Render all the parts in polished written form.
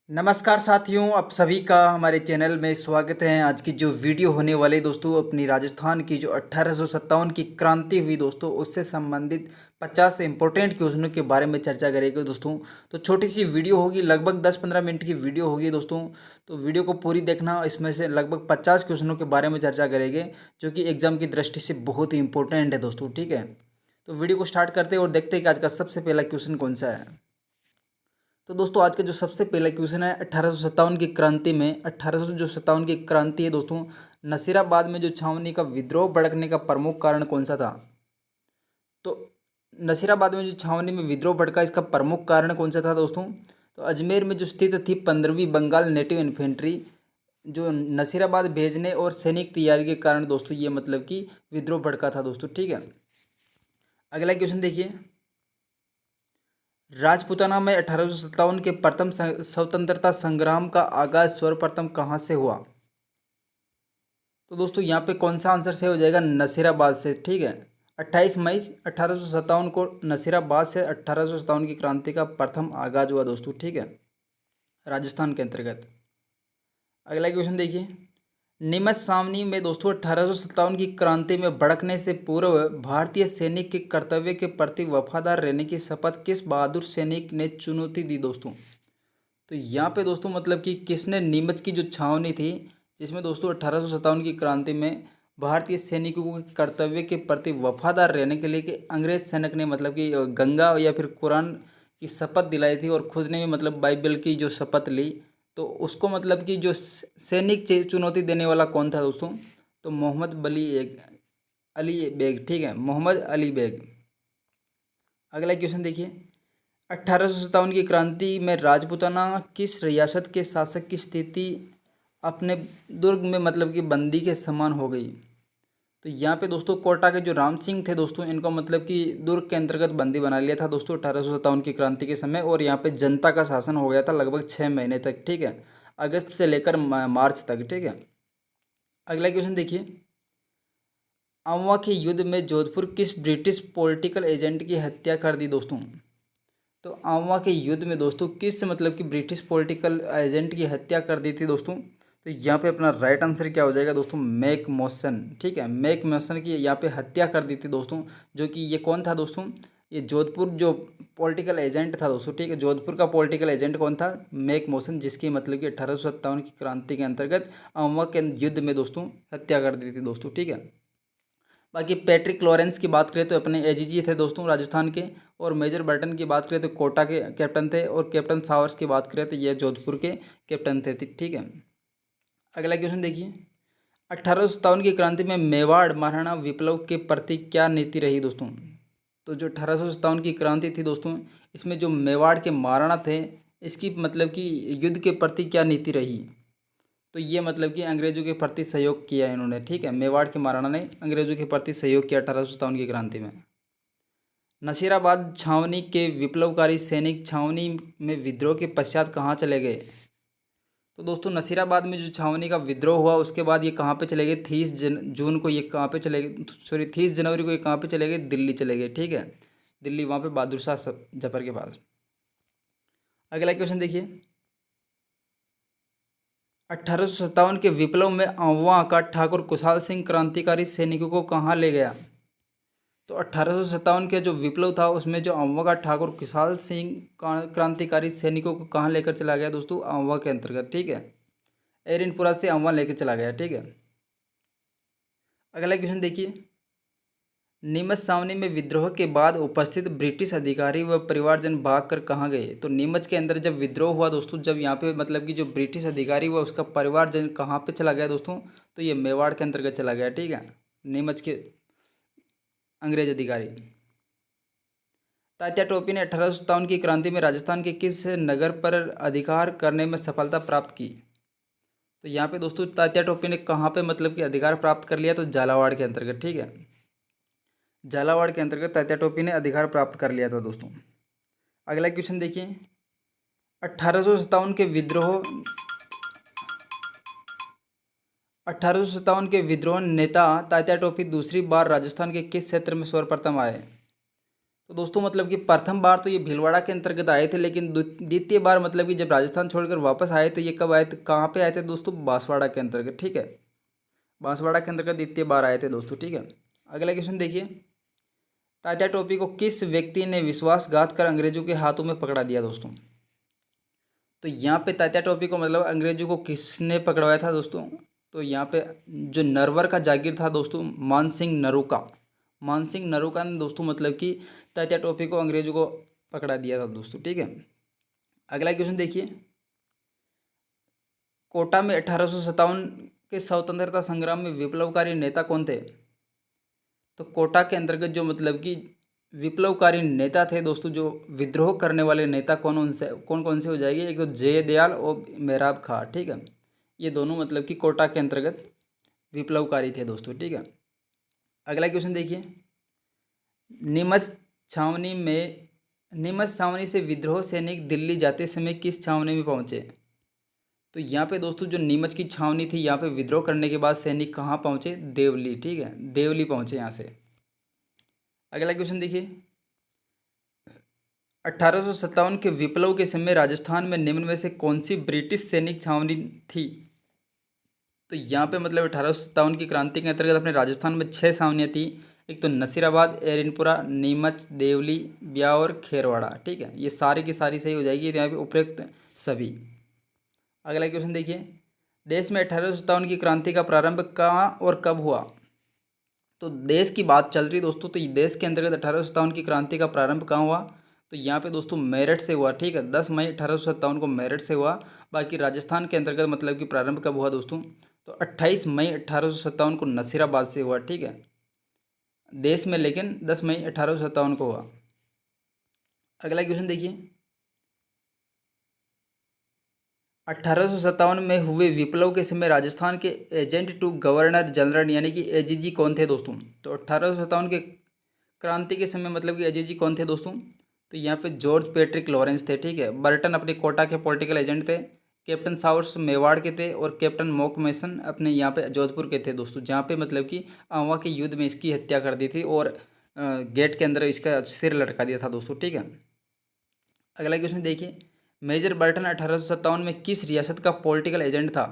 नमस्कार साथियों, आप सभी का हमारे चैनल में स्वागत है। आज की जो वीडियो होने वाली दोस्तों, अपनी राजस्थान की जो 1857 की क्रांति हुई दोस्तों, उससे संबंधित 50 इम्पोर्टेंट क्वेश्चनों के बारे में चर्चा करेंगे दोस्तों। तो छोटी सी वीडियो होगी, लगभग 10-15 मिनट की वीडियो होगी दोस्तों। तो वीडियो को पूरी देखना, इसमें से लगभग 50 क्वेश्चनों के बारे में चर्चा करेंगे, जो कि एग्जाम की दृष्टि से बहुत ही इंपॉर्टेंट है दोस्तों। ठीक है, तो वीडियो को स्टार्ट करते हैं और देखते हैं कि आज का सबसे पहला क्वेश्चन कौन सा है। तो दोस्तों, आज का जो सबसे पहला क्वेश्चन है, 1857 की क्रांति में 1857 की क्रांति है दोस्तों, नसीराबाद में जो छावनी का विद्रोह भड़कने का प्रमुख कारण कौन सा था। तो नसीराबाद में जो छावनी में विद्रोह भड़का, इसका प्रमुख कारण कौन सा था दोस्तों। तो अजमेर में जो स्थित थी 15वीं बंगाल नेटिव इन्फेंट्री, जो नसीराबाद भेजने और सैनिक तैयारी के कारण दोस्तों ये मतलब कि विद्रोह भड़का था दोस्तों। ठीक है, अगला क्वेश्चन देखिए। राजपूताना में 1857 के प्रथम स्वतंत्रता संग्राम का आगाज सर्वप्रथम कहाँ से हुआ। तो दोस्तों यहाँ पे कौन सा आंसर सही हो जाएगा, नसीराबाद से। ठीक है, 28 मई 1857 को नसीराबाद से 1857 की क्रांति का प्रथम आगाज हुआ दोस्तों। ठीक है, राजस्थान के अंतर्गत। अगला क्वेश्चन देखिए। नीमच सावनी में दोस्तों 1857 की क्रांति में भड़कने से पूर्व भारतीय सैनिक के कर्तव्य के प्रति वफादार रहने की शपथ किस बहादुर सैनिक ने चुनौती दी दोस्तों। तो यहाँ पे दोस्तों मतलब कि किसने नीमच की जो छावनी थी, जिसमें दोस्तों 1857 की क्रांति में भारतीय सैनिकों के कर्तव्य के प्रति वफादार रहने के लिए कि अंग्रेज सैनिक ने मतलब कि गंगा या फिर कुरान की शपथ दिलाई थी, और खुद ने भी मतलब बाइबल की जो शपथ ली। तो उसको मतलब कि जो सैनिक चुनौती देने वाला कौन था दोस्तों। तो मोहम्मद अली बेग। ठीक है, मोहम्मद अली बेग। अगला क्वेश्चन देखिए। 1857 की क्रांति में राजपूताना किस रियासत के शासक की स्थिति अपने दुर्ग में मतलब कि बंदी के समान हो गई। तो यहाँ पे दोस्तों कोटा के जो राम सिंह थे दोस्तों, इनको मतलब कि दुर्ग के अंतर्गत बंदी बना लिया था दोस्तों 1857 की क्रांति के समय, और यहाँ पे जनता का शासन हो गया था लगभग 6 महीने तक। ठीक है, अगस्त से लेकर मार्च तक। ठीक है, अगला क्वेश्चन देखिए। अमवा के युद्ध में जोधपुर किस ब्रिटिश पॉलिटिकल एजेंट की हत्या कर दी दोस्तों। तो आमवा के युद्ध में दोस्तों किस मतलब कि ब्रिटिश पॉलिटिकल एजेंट की हत्या कर दी थी दोस्तों। तो यहाँ पे अपना राइट आंसर क्या हो जाएगा दोस्तों, मैक मॉसन। ठीक है, मैक मॉसन की यहाँ पे हत्या कर दी थी दोस्तों। जो कि ये कौन था दोस्तों, ये जोधपुर जो पॉलिटिकल एजेंट था दोस्तों। ठीक है, जोधपुर का पॉलिटिकल एजेंट कौन था, मैक मॉसन, जिसकी मतलब कि 1857 की क्रांति के अंतर्गत आमवा के युद्ध में दोस्तों हत्या कर दी थी दोस्तों। ठीक है, बाकी पैट्रिक लॉरेंस की बात करें तो अपने एजीजी थे दोस्तों राजस्थान के, और मेजर बर्टन की बात करें तो कोटा के कैप्टन थे, और कैप्टन सावर्स की बात करें तो ये जोधपुर के कैप्टन थे। ठीक है, अगला क्वेश्चन देखिए। 1857 की क्रांति में मेवाड़ महाराणा विप्लव के प्रति क्या नीति रही दोस्तों। तो जो 1857 की क्रांति थी दोस्तों, इसमें जो मेवाड़ के महाराणा थे, इसकी मतलब कि युद्ध के प्रति क्या नीति रही। तो ये मतलब कि अंग्रेजों के प्रति सहयोग किया इन्होंने। ठीक है, मेवाड़ के महाराणा ने अंग्रेजों के प्रति सहयोग किया 1857 की क्रांति में। नसीराबाद छावनी के विप्लवकारी सैनिक छावनी में विद्रोह के पश्चात कहाँ चले गए। तो दोस्तों नसीराबाद में जो छावनी का विद्रोह हुआ, उसके बाद ये कहाँ पे चले गए, 30 जून को ये कहाँ पे चले गए, सॉरी 30 जनवरी को ये कहाँ पे चले गए, दिल्ली चले गए। ठीक है, दिल्ली, वहाँ पे बहादुर शाह जफर के पास। अगला क्वेश्चन देखिए। 1857 के विप्लव में अमवा का ठाकुर कुशाल सिंह क्रांतिकारी सैनिकों को कहाँ ले गया। तो 1857 के जो विप्लव था, उसमें जो अमवा का ठाकुर कुशाल सिंह क्रांतिकारी सैनिकों को कहाँ लेकर चला गया दोस्तों, अमवा के अंतर्गत। ठीक है, एरिनपुरा से अमवा लेकर चला गया। ठीक है, अगला क्वेश्चन देखिए। नीमच सावनी में विद्रोह के बाद उपस्थित ब्रिटिश अधिकारी व परिवारजन भागकर कहाँ गए। तो नीमच के अंदर जब विद्रोह हुआ दोस्तों, जब यहाँ पे मतलब कि जो ब्रिटिश अधिकारी हुआ उसका परिवारजन कहाँ पे चला गया दोस्तों। तो ये मेवाड़ के अंतर्गत चला गया। ठीक है, नीमच के अंग्रेज अधिकारी। तात्या टोपी ने 1857 की क्रांति में राजस्थान के किस नगर पर अधिकार करने में सफलता प्राप्त की। तो यहाँ पे दोस्तों तात्या टोपी ने कहाँ पे मतलब कि अधिकार प्राप्त कर लिया, तो झालावाड़ के अंतर्गत। ठीक है, झालावाड़ के अंतर्गत तात्या टोपी ने अधिकार प्राप्त कर लिया था दोस्तों। अगला क्वेश्चन देखिए। 1857 के विद्रोह 1857 के विद्रोह नेता तात्या टोपी दूसरी बार राजस्थान के किस क्षेत्र में सर्वप्रथम आए। तो दोस्तों मतलब कि प्रथम बार तो ये भीलवाड़ा के अंतर्गत आए थे, लेकिन द्वितीय बार मतलब कि जब राजस्थान छोड़कर वापस आए तो ये कब आए थे, कहाँ पे आए थे दोस्तों, बांसवाड़ा के अंतर्गत, ठीक है। बांसवाड़ा के अंतर्गत द्वितीय बार आए थे दोस्तों, ठीक है। अगला क्वेश्चन देखिए, तात्या टोपी को किस व्यक्ति ने विश्वासघात कर अंग्रेजों के हाथों में पकड़ा दिया दोस्तों। तो यहाँ पे तात्या टोपी को मतलब अंग्रेजों को किसने पकड़वाया था दोस्तों। तो यहाँ पे जो नरवर का जागीर था दोस्तों, मानसिंह नरूका, मानसिंह नरूका ने दोस्तों मतलब कि तात्या टोपी को अंग्रेजों को पकड़ा दिया था दोस्तों, ठीक है। अगला क्वेश्चन देखिए, कोटा में 1857 के स्वतंत्रता संग्राम में विप्लवकारी नेता कौन थे। तो कोटा के अंतर्गत जो मतलब कि विप्लवकारी नेता थे दोस्तों, जो विद्रोह करने वाले नेता कौन कौन से हो जाएंगे, एक तो जयदयाल और मेहराब खां, ठीक है। ये दोनों मतलब कि कोटा के अंतर्गत विप्लवकारी थे दोस्तों, ठीक है। अगला क्वेश्चन देखिए, नीमच छावनी में नीमच छावनी से विद्रोह सैनिक दिल्ली जाते समय किस छावनी में पहुंचे। तो यहाँ पे दोस्तों जो नीमच की छावनी थी, यहाँ पे विद्रोह करने के बाद सैनिक कहाँ पहुंचे, देवली, ठीक है, देवली पहुंचे यहाँ से। अगला क्वेश्चन देखिए, 1857 के विप्लव के समय राजस्थान में निम्न में से कौन सी ब्रिटिश सैनिक छावनी थी। तो यहाँ पे मतलब 1857 की क्रांति के अंतर्गत अपने राजस्थान में 6 छावनियाँ थी। एक तो नसीराबाद, एरिनपुरा, नीमच, देवली, ब्यावर, खेरवाड़ा, ठीक है। ये सारी की सारी सही हो जाएगी, तो यहाँ पे उपयुक्त सभी। अगला क्वेश्चन देखिए, देश में 1857 की क्रांति का प्रारंभ कहाँ और कब हुआ। तो देश की बात चल रही दोस्तों, तो देश के अंतर्गत 1857 की क्रांति का प्रारंभ कहाँ हुआ। तो यहाँ पे दोस्तों मेरठ से हुआ, ठीक है, 10 मई 1857 को मेरठ से हुआ। बाकी राजस्थान के अंतर्गत मतलब कि प्रारंभ कब हुआ दोस्तों, तो 28 मई 1857 को नसीराबाद से हुआ, ठीक है, देश में, लेकिन 10 मई 1857 को हुआ। अगला क्वेश्चन देखिए, 1857 में हुए विप्लव के समय राजस्थान के एजेंट टू गवर्नर जनरल यानी कि एजीजी कौन थे दोस्तों। तो 1857 के क्रांति के समय मतलब कि एजीजी कौन थे दोस्तों। तो यहाँ पे जॉर्ज पैट्रिक लॉरेंस थे, ठीक है। बर्टन अपने कोटा के पॉलिटिकल एजेंट थे। कैप्टन साउर्स मेवाड़ के थे और कैप्टन मॉक मैसन अपने यहाँ पे जोधपुर के थे दोस्तों, जहाँ पे मतलब कि आंवला के युद्ध में इसकी हत्या कर दी थी और गेट के अंदर इसका सिर लटका दिया था दोस्तों, ठीक है। अगला क्वेश्चन देखिए, मेजर बर्टन 1857 में किस रियासत का पॉलिटिकल एजेंट था।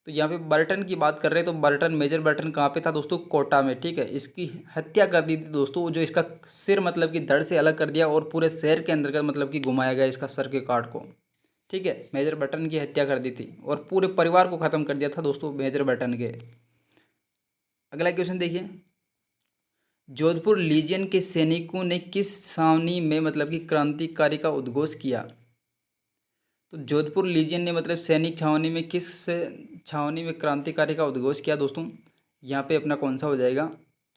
तो यहाँ पे बर्टन की बात कर रहे हैं, तो बर्टन, मेजर बर्टन कहाँ पे था दोस्तों, कोटा में, ठीक है। इसकी हत्या कर दी थी दोस्तों, जो इसका सिर मतलब कि धड़ से अलग कर दिया और पूरे शहर के अंतर्गत मतलब कि घुमाया गया इसका सर के काट को, ठीक है। मेजर बर्टन की हत्या कर दी थी और पूरे परिवार को ख़त्म कर दिया था दोस्तों मेजर बर्टन के। अगला क्वेश्चन देखिए, जोधपुर लीजियन के सैनिकों ने किस छावनी में मतलब कि क्रांतिकारी का उद्घोष किया। तो जोधपुर लीजियन ने मतलब सैनिक छावनी में किस छावनी में क्रांतिकारी का उद्घोष किया दोस्तों। यहाँ पे अपना कौन सा हो जाएगा,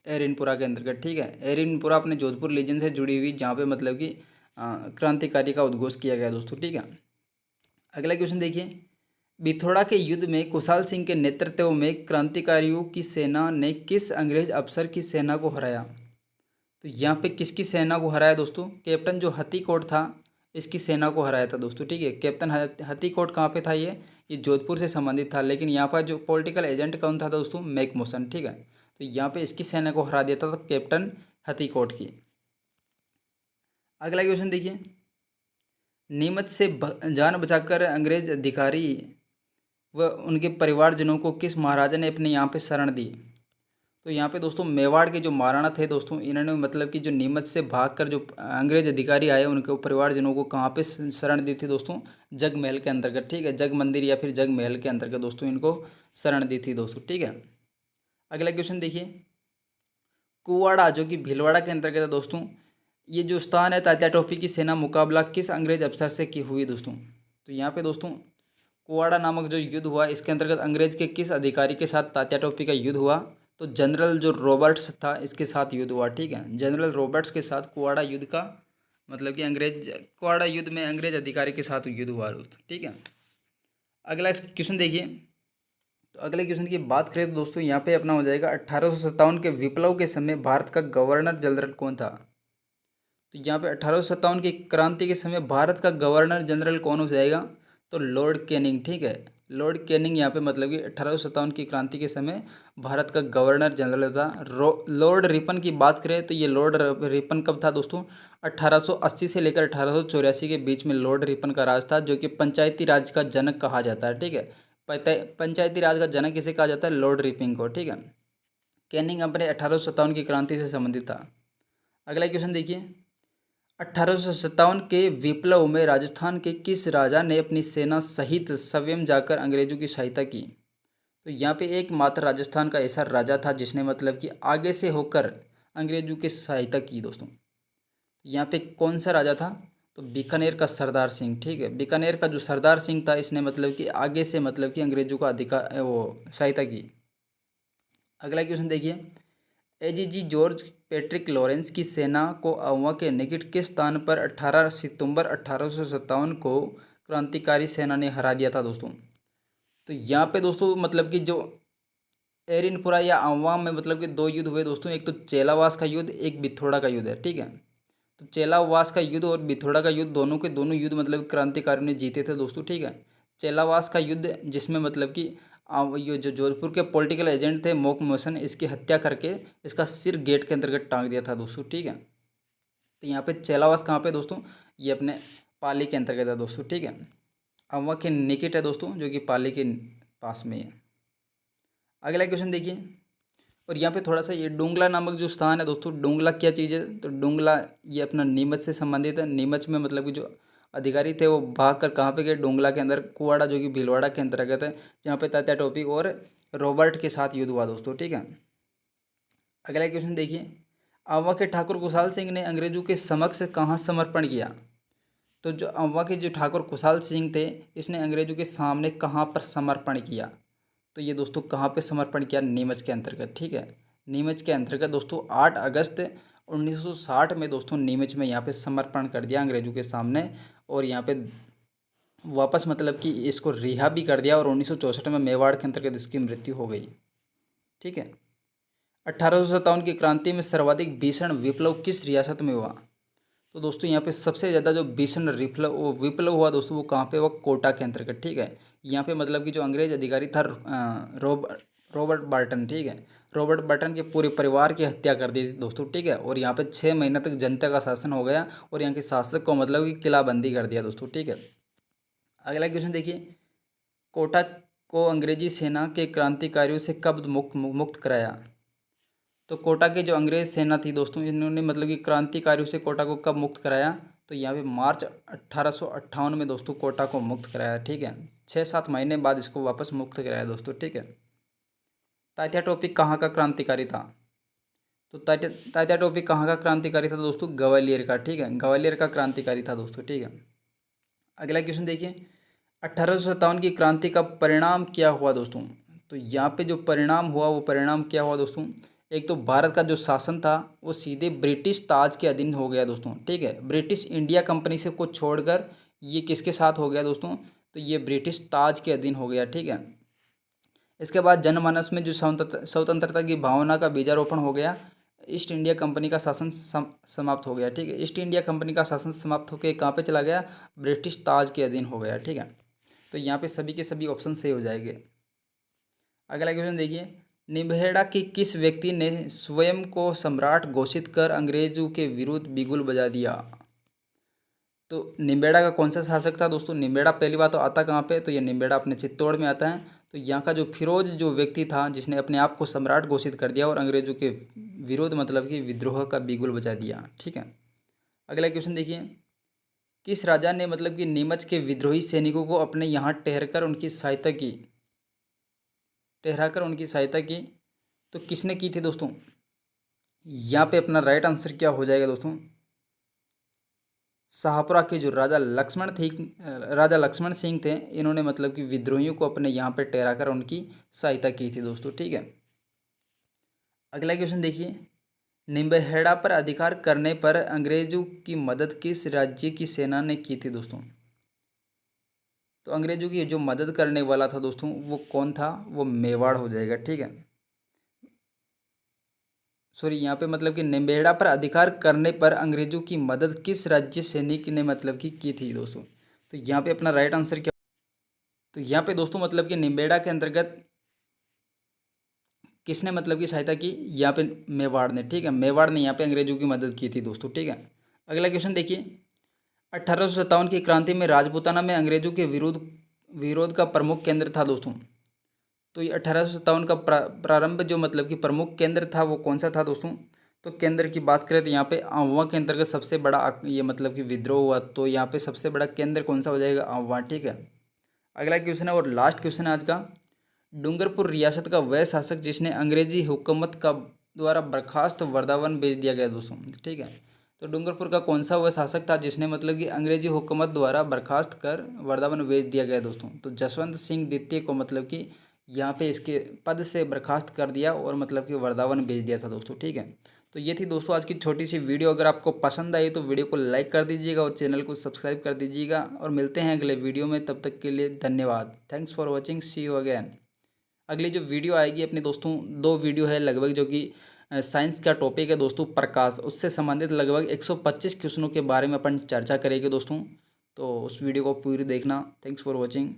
एरिनपुरा के अंतर्गत, ठीक है। एरिनपुरा अपने जोधपुर लीजियन से जुड़ी हुई, जहाँ पे मतलब कि क्रांतिकारी का उद्घोष किया गया दोस्तों, ठीक है। अगला क्वेश्चन देखिए, बिथोड़ा के युद्ध में कुशाल सिंह के नेतृत्व में क्रांतिकारियों की सेना ने किस अंग्रेज अफसर की सेना को हराया। तो यहाँ पे किसकी सेना को हराया दोस्तों, कैप्टन जो हथीकोट था इसकी सेना को हराया था दोस्तों, ठीक है। कैप्टन हथीकोट कहाँ पे था, ये जोधपुर से संबंधित था, लेकिन यहाँ पर जो पॉलिटिकल एजेंट कौन था दोस्तों, मैकमोसन, ठीक है। तो यहाँ पे इसकी सेना को हरा दिया था तो कैप्टन हथीकोट की। अगला क्वेश्चन देखिए, नीमच से जान बचाकर अंग्रेज अधिकारी व उनके परिवारजनों को किस महाराजा ने अपने यहाँ पे शरण दी। तो यहाँ पे दोस्तों मेवाड़ के जो महाराणा थे दोस्तों, इन्होंने मतलब कि जो नीमच से भागकर जो अंग्रेज अधिकारी आए उनके परिवारजनों को कहाँ पे शरण दी थी दोस्तों, जग महल के अंतर्गत, ठीक है। जग मंदिर या फिर जग महल के अंतर्गत दोस्तों इनको शरण दी थी दोस्तों, ठीक है। अगला क्वेश्चन देखिए, कुवाड़ा जो कि भीलवाड़ा के अंतर्गत है दोस्तों, ये जो स्थान है, तात्या टोपी की सेना मुकाबला किस अंग्रेज अफसर से की हुई दोस्तों। तो यहाँ पे दोस्तों कुवाड़ा नामक जो युद्ध हुआ, इसके अंतर्गत अंग्रेज के किस अधिकारी के साथ तात्या टोपी का युद्ध हुआ। तो जनरल जो रॉबर्ट्स था इसके साथ युद्ध हुआ, ठीक है। जनरल रॉबर्ट्स के साथ कुवाड़ा युद्ध का मतलब कि कुवाड़ा युद्ध में अंग्रेज अधिकारी के साथ युद्ध हुआ दोस्तों, ठीक है। अगला क्वेश्चन देखिए, तो अगले क्वेश्चन की बात करें तो दोस्तों यहाँ पे अपना हो जाएगा 1857 के विप्लव के समय भारत का गवर्नर जनरल कौन था। तो यहाँ पे 1857 की क्रांति के समय भारत का गवर्नर जनरल कौन हो जाएगा, तो लॉर्ड कैनिंग, ठीक है। लॉर्ड कैनिंग यहाँ पे मतलब कि 1857 की क्रांति के समय भारत का गवर्नर जनरल था। लॉर्ड रिपन की बात करें तो ये लॉर्ड रिपन कब था दोस्तों? 1880 से लेकर 1884 के बीच में लॉर्ड रिपन का राज था, जो कि पंचायती राज का जनक कहा जाता है। ठीक है, पंचायती राज का जनक किसे कहा जाता है? लॉर्ड रिपन को। ठीक है, कैनिंग अपने 1857 की क्रांति से संबंधित था। अगला क्वेश्चन देखिए, 1857 के विप्लव में राजस्थान के किस राजा ने अपनी सेना सहित स्वयं जाकर अंग्रेजों की सहायता की? तो यहाँ पे एकमात्र राजस्थान का ऐसा राजा था जिसने मतलब कि आगे से होकर अंग्रेजों की सहायता की दोस्तों। यहाँ पे कौन सा राजा था? तो बीकानेर का सरदार सिंह। ठीक है, बीकानेर का जो सरदार सिंह था, इसने मतलब कि आगे से मतलब कि अंग्रेजों का अधिकार वो सहायता की। अगला क्वेश्चन देखिए, एजीजी जॉर्ज पैट्रिक लॉरेंस की सेना को अमवा के निकट के स्थान पर 18 सितंबर 1857 को क्रांतिकारी सेना ने हरा दिया था दोस्तों। तो यहाँ पे दोस्तों मतलब कि जो एरिनपुरा या अमवा में मतलब कि दो युद्ध हुए दोस्तों, एक तो चेलावास का युद्ध, एक बिथोड़ा का युद्ध है। ठीक है, तो चेलावास का युद्ध और बिथोड़ा का युद्ध, दोनों के दोनों युद्ध मतलब क्रांतिकारियों ने जीते थे दोस्तों। ठीक है, चेलावास का युद्ध जिसमें मतलब कि ये जो जोधपुर के पॉलिटिकल एजेंट थे मोक मोसन, इसकी हत्या करके इसका सिर गेट के अंतर्गत टांग दिया था दोस्तों। ठीक है, तो यहाँ पे चेलावास कहाँ पे दोस्तों? ये अपने पाली के अंतर्गत है दोस्तों। ठीक है, अमवा के निकट है दोस्तों, जो कि पाली के पास में है। अगला क्वेश्चन देखिए, और यहाँ पे थोड़ा सा ये डुंगला नामक जो स्थान है दोस्तों, डुंगला क्या चीज़ है? तो डुंगला ये अपना नीमच से संबंधित है। नीमच में मतलब कि जो अधिकारी थे वो भाग कर कहाँ पे गए? डुंगला के अंदर, कुआड़ा जो कि भीलवाड़ा के अंतर्गत है, जहाँ पे तात्या टोपी और रॉबर्ट के साथ युद्ध हुआ दोस्तों। ठीक है, अगला क्वेश्चन देखिए, आवा के ठाकुर कुशाल सिंह ने अंग्रेजों के समक्ष कहाँ समर्पण किया? तो जो अमवा के जो ठाकुर कुशाल सिंह थे, इसने अंग्रेजों के सामने कहाँ पर समर्पण किया? तो ये दोस्तों कहाँ पे समर्पण किया? नीमच के अंतर्गत। ठीक है, नीमच के अंतर्गत दोस्तों 8 अगस्त 1960 में दोस्तों नीमच में यहाँ पे समर्पण कर दिया अंग्रेजों के सामने, और यहाँ पे वापस मतलब कि इसको रिहा भी कर दिया, और 1964 में मेवाड़ के अंतर्गत इसकी मृत्यु हो गई। ठीक है, 1857 की क्रांति में सर्वाधिक भीषण विप्लव किस रियासत में हुआ? तो दोस्तों यहाँ पे सबसे ज़्यादा जो भीषण विप्लव हुआ दोस्तों, वो कहाँ पे हुआ? कोटा के अंतर्गत। ठीक है, यहाँ पे मतलब कि जो अंग्रेज अधिकारी था रॉबर्ट बार्टन। ठीक है, रॉबर्ट बार्टन के पूरे परिवार की हत्या कर दी थी दोस्तों। ठीक है, और यहाँ पे 6 महीने तक जनता का शासन हो गया, और यहाँ के शासक को मतलब कि किलाबंदी कर दिया दोस्तों। ठीक है, अगला क्वेश्चन देखिए, कोटा को अंग्रेजी सेना के क्रांतिकारियों से कब मुक्त कराया? तो कोटा के जो अंग्रेज सेना थी दोस्तों, इन्होंने मतलब कि क्रांतिकारियों से कोटा को कब मुक्त कराया? तो यहाँ पे मार्च 1858 में दोस्तों कोटा को मुक्त कराया। ठीक है, 6-7 महीने बाद इसको वापस मुक्त कराया दोस्तों। ठीक है, तात्या टोपी कहाँ का क्रांतिकारी था? तो तात्या टोपी कहाँ का क्रांतिकारी था दोस्तों? ग्वालियर का। ठीक है, ग्वालियर का क्रांतिकारी था दोस्तों। ठीक है, अगला क्वेश्चन देखिए, 1857 की क्रांति का परिणाम क्या हुआ दोस्तों? तो यहाँ पे जो परिणाम हुआ, वो परिणाम क्या हुआ दोस्तों? एक तो भारत का जो शासन था वो सीधे ब्रिटिश ताज के अधीन हो गया दोस्तों। ठीक है, ब्रिटिश इंडिया कंपनी से को छोड़कर ये किसके साथ हो गया दोस्तों? तो ये ब्रिटिश ताज के अधीन हो गया। ठीक है, इसके बाद जनमानस में जो स्वतंत्रता की भावना का बीजारोपण हो गया। ईस्ट इंडिया कंपनी का शासन समाप्त हो गया। ठीक है, ईस्ट इंडिया कंपनी का शासन समाप्त होकर कहाँ पे चला गया? ब्रिटिश ताज के अधीन हो गया। ठीक है, तो यहाँ पे सभी के सभी ऑप्शन सही हो जाएंगे। अगला क्वेश्चन देखिए, निम्बेड़ा की किस व्यक्ति ने स्वयं को सम्राट घोषित कर अंग्रेजों के विरुद्ध बिगुल बजा दिया? तो निम्बेड़ा का कौन सा शासक था दोस्तों? निम्बेड़ा पहली बात तो आता कहाँ पे? तो ये निम्बेड़ा अपने चित्तौड़ में आता है। तो यहाँ का जो फिरोज जो व्यक्ति था, जिसने अपने आप को सम्राट घोषित कर दिया और अंग्रेजों के विरोध मतलब कि विद्रोह का बिगुल बजा दिया। ठीक है, अगला क्वेश्चन देखिए, किस राजा ने मतलब कि नीमच के विद्रोही सैनिकों को अपने यहाँ ठहराकर उनकी सहायता की? तो किसने की थी दोस्तों? यहाँ पे अपना राइट आंसर क्या हो जाएगा दोस्तों? शाहपुरा के जो राजा लक्ष्मण सिंह थे, इन्होंने मतलब कि विद्रोहियों को अपने यहाँ पे ठहराकर उनकी सहायता की थी दोस्तों। ठीक है, अगला क्वेश्चन देखिए, निम्बेहेड़ा पर अधिकार करने पर अंग्रेजों की मदद किस राज्य की सेना ने की थी दोस्तों? तो अंग्रेजों की जो मदद करने वाला था दोस्तों, वो कौन था? वो मेवाड़ हो जाएगा। ठीक है, सॉरी, यहाँ पे मतलब कि निम्बेड़ा पर अधिकार करने पर अंग्रेजों की मदद किस राज्य सैनिक ने मतलब कि की थी दोस्तों? तो यहाँ पे अपना राइट आंसर क्या? तो यहाँ पे दोस्तों मतलब कि निम्बेड़ा के अंतर्गत किसने मतलब की सहायता की? यहाँ पे मेवाड़ ने, ठीक है। मेवाड़ ने यहाँ पे अंग्रेजों की मदद की थी दोस्तों, ठीक है। अगला क्वेश्चन देखिए, 1857 की क्रांति में राजपूताना में अंग्रेजों के विरोध विरोध का प्रमुख केंद्र था दोस्तों। तो ये 1857 का प्रारंभ जो मतलब कि प्रमुख केंद्र था वो कौन सा था दोस्तों? तो केंद्र की बात करें तो यहाँ पे आंववा के अंतर्गत सबसे बड़ा ये मतलब कि विद्रोह हुआ। तो यहाँ पे सबसे बड़ा केंद्र कौन सा हो जाएगा? आंववा, ठीक है। अगला क्वेश्चन है और लास्ट क्वेश्चन है आज का, डूंगरपुर रियासत का वह शासक जिसने अंग्रेजी हुकूमत का द्वारा बर्खास्त वृंदावन भेज दिया गया दोस्तों, ठीक है। तो डूंगरपुर का कौन सा वह शासक था जिसने मतलब कि अंग्रेजी हुकूमत द्वारा बर्खास्त कर वृंदावन भेज दिया गया दोस्तों? तो जसवंत सिंह द्वितीय को मतलब कि यहाँ पे इसके पद से बर्खास्त कर दिया और मतलब कि वृंदावन भेज दिया था दोस्तों, ठीक है। तो ये थी दोस्तों आज की छोटी सी वीडियो। अगर आपको पसंद आई तो वीडियो को लाइक कर दीजिएगा और चैनल को सब्सक्राइब कर दीजिएगा, और मिलते हैं अगले वीडियो में। तब तक के लिए धन्यवाद। Thanks for watching, see you again. अगली जो वीडियो आएगी अपने दोस्तों, 2 वीडियो है लगभग, जो कि साइंस का टॉपिक है दोस्तों प्रकाश, उससे संबंधित लगभग 125 क्वेश्चनों के बारे में अपन चर्चा करेंगे दोस्तों। तो उस वीडियो को पूरी देखना। Thanks for watching.